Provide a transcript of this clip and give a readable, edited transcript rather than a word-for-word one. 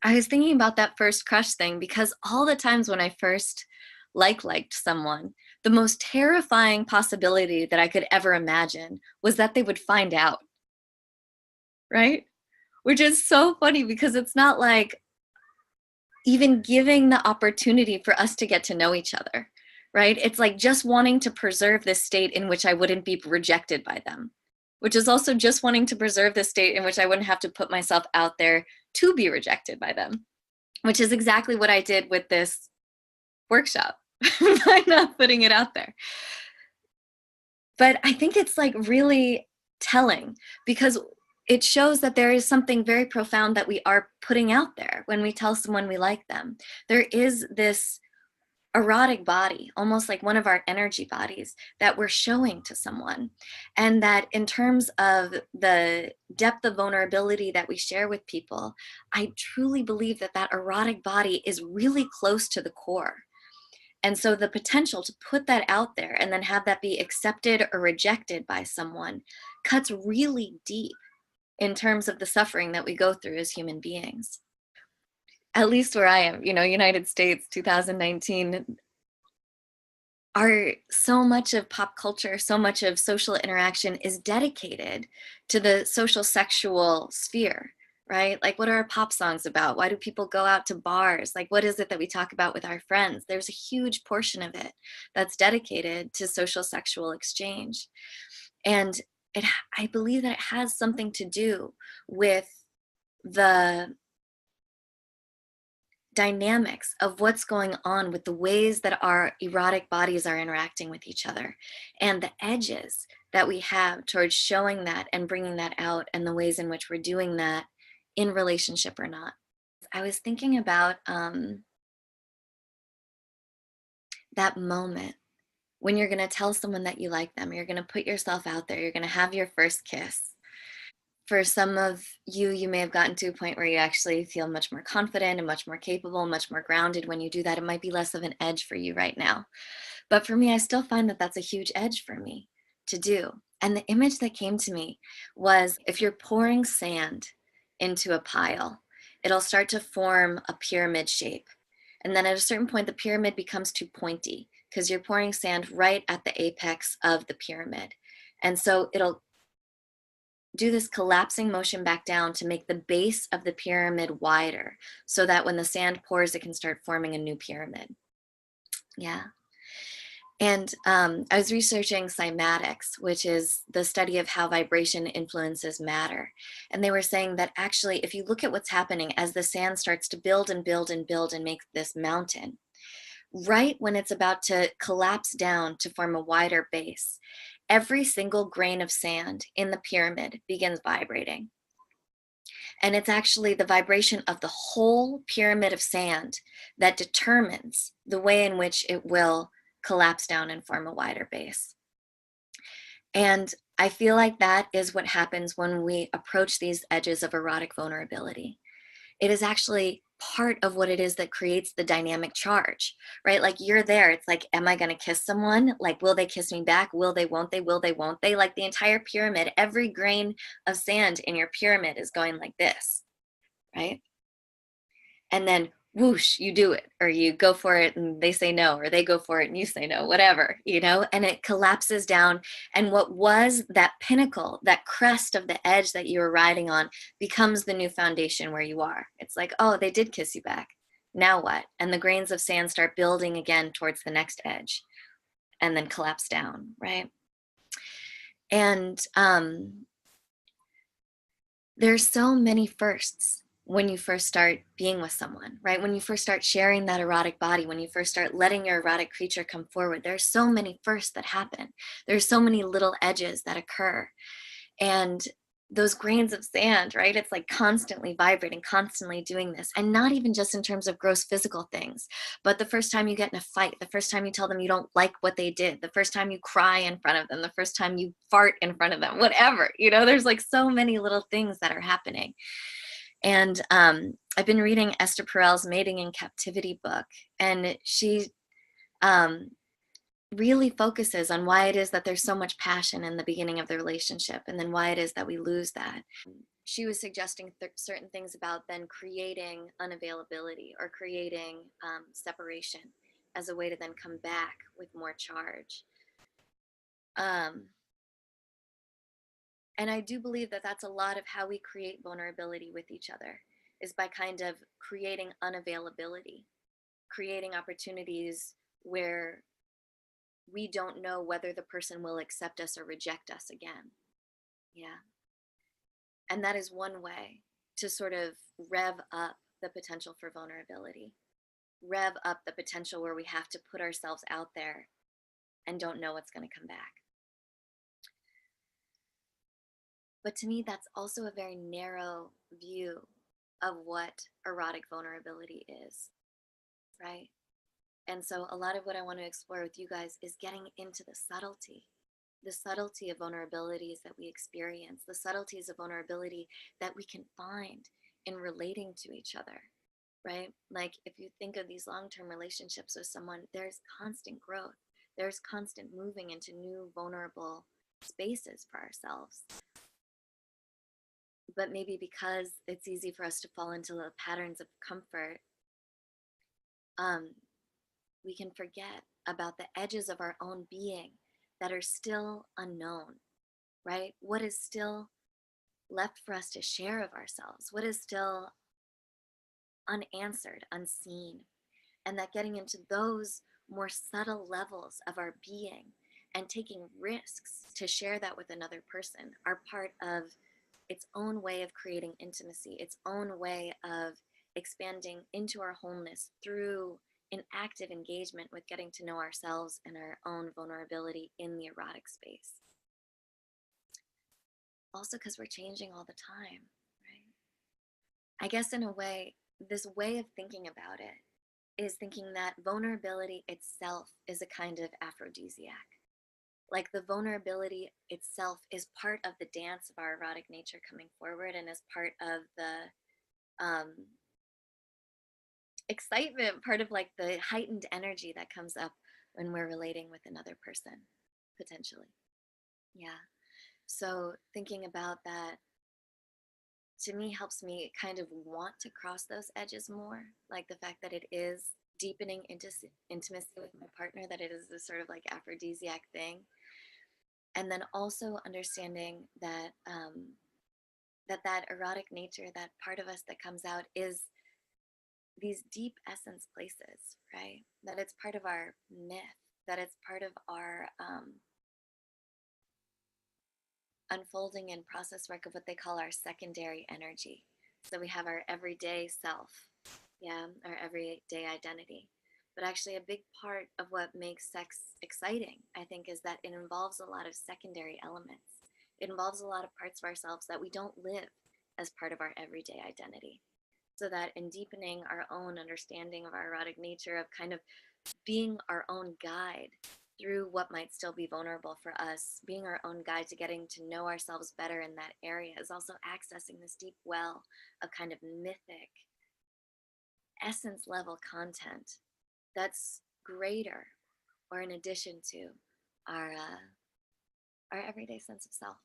I was thinking about that first crush thing because all the times when I first liked someone, the most terrifying possibility that I could ever imagine was that they would find out, right? Which is so funny because it's not like even giving the opportunity for us to get to know each other, right? It's like just wanting to preserve this state in which I wouldn't be rejected by them, which is also just wanting to preserve the state in which I wouldn't have to put myself out there to be rejected by them, which is exactly what I did with this workshop by not putting it out there. But I think it's like really telling because it shows that there is something very profound that we are putting out there when we tell someone we like them. There is this erotic body, almost like one of our energy bodies that we're showing to someone. And that in terms of the depth of vulnerability that we share with people, I truly believe that that erotic body is really close to the core. And so the potential to put that out there and then have that be accepted or rejected by someone cuts really deep in terms of the suffering that we go through as human beings. At least where I am, United States, 2019, are so much of pop culture, so much of social interaction is dedicated to the social sexual sphere, right? Like, what are our pop songs about? Why do people go out to bars? Like, what is it that we talk about with our friends? There's a huge portion of it that's dedicated to social sexual exchange. And I believe that it has something to do with the dynamics of what's going on with the ways that our erotic bodies are interacting with each other and the edges that we have towards showing that and bringing that out and the ways in which we're doing that in relationship or not. I was thinking about that moment when you're going to tell someone that you like them, you're going to put yourself out there, you're going to have your first kiss. For some of you, you may have gotten to a point where you actually feel much more confident and much more capable, much more grounded when you do that. It might be less of an edge for you right now. But for me, I still find that that's a huge edge for me to do. And the image that came to me was if you're pouring sand into a pile, it'll start to form a pyramid shape. And then at a certain point, the pyramid becomes too pointy because you're pouring sand right at the apex of the pyramid. And so it'll do this collapsing motion back down to make the base of the pyramid wider so that when the sand pours, it can start forming a new pyramid. Yeah. And I was researching cymatics, which is the study of how vibration influences matter. And they were saying that actually, if you look at what's happening as the sand starts to build and build and build and make this mountain, right when it's about to collapse down to form a wider base, every single grain of sand in the pyramid begins vibrating. And it's actually the vibration of the whole pyramid of sand that determines the way in which it will collapse down and form a wider base. And I feel like that is what happens when we approach these edges of erotic vulnerability. It is actually part of what it is that creates the dynamic charge, right? Like you're there. It's like, am I going to kiss someone? Like, will they kiss me back? Will they, won't they? Will they, won't they? Like the entire pyramid, every grain of sand in your pyramid is going like this, right? And then whoosh, you do it, or you go for it and they say no, or they go for it and you say no, whatever, and it collapses down. And what was that pinnacle, that crest of the edge that you were riding on becomes the new foundation where you are. It's like, oh, they did kiss you back. Now what? And the grains of sand start building again towards the next edge and then collapse down, right? And there's so many firsts when you first start being with someone, right? When you first start sharing that erotic body, when you first start letting your erotic creature come forward, there's so many firsts that happen. There's so many little edges that occur. And those grains of sand, right? It's like constantly vibrating, constantly doing this. And not even just in terms of gross physical things, but the first time you get in a fight, the first time you tell them you don't like what they did, the first time you cry in front of them, the first time you fart in front of them, whatever, there's like so many little things that are happening. And I've been reading Esther Perel's Mating in Captivity book, and she um, really focuses on why it is that there's so much passion in the beginning of the relationship and then why it is that we lose that. she was suggesting certain things about then creating unavailability or creating separation as a way to then come back with more charge. Um, and I do believe that that's a lot of how we create vulnerability with each other, is by kind of creating unavailability, creating opportunities where we don't know whether the person will accept us or reject us again. Yeah. And that is one way to sort of rev up the potential for vulnerability, rev up the potential where we have to put ourselves out there and don't know what's going to come back. But to me, that's also a very narrow view of what erotic vulnerability is, right? And so a lot of what I want to explore with you guys is getting into the subtlety of vulnerabilities that we experience, the subtleties of vulnerability that we can find in relating to each other, right? Like if you think of these long-term relationships with someone, there's constant growth. There's constant moving into new vulnerable spaces for ourselves. But maybe because it's easy for us to fall into the patterns of comfort, um, we can forget about the edges of our own being that are still unknown, right? What is still left for us to share of ourselves? What is still unanswered, unseen? And that getting into those more subtle levels of our being and taking risks to share that with another person are part of its own way of creating intimacy, its own way of expanding into our wholeness through an active engagement with getting to know ourselves and our own vulnerability in the erotic space. Also, because we're changing all the time, right? I guess in a way, this way of thinking about it is thinking that vulnerability itself is a kind of aphrodisiac. Like the vulnerability itself is part of the dance of our erotic nature coming forward and is part of the excitement, part of like the heightened energy that comes up when we're relating with another person, potentially. Yeah. So thinking about that to me helps me kind of want to cross those edges more. Like the fact that it is deepening into intimacy with my partner, that it is this sort of like aphrodisiac thing. And then also understanding that that erotic nature, that part of us that comes out, is these deep essence places, right? That it's part of our myth, that it's part of our unfolding and process work of what they call our secondary energy. So we have our everyday self, yeah, our everyday identity. But actually, a big part of what makes sex exciting, I think, is that it involves a lot of secondary elements. It involves a lot of parts of ourselves that we don't live as part of our everyday identity. So that in deepening our own understanding of our erotic nature, of kind of being our own guide through what might still be vulnerable for us, being our own guide to getting to know ourselves better in that area, is also accessing this deep well of kind of mythic, essence level content that's greater or in addition to our our everyday sense of self.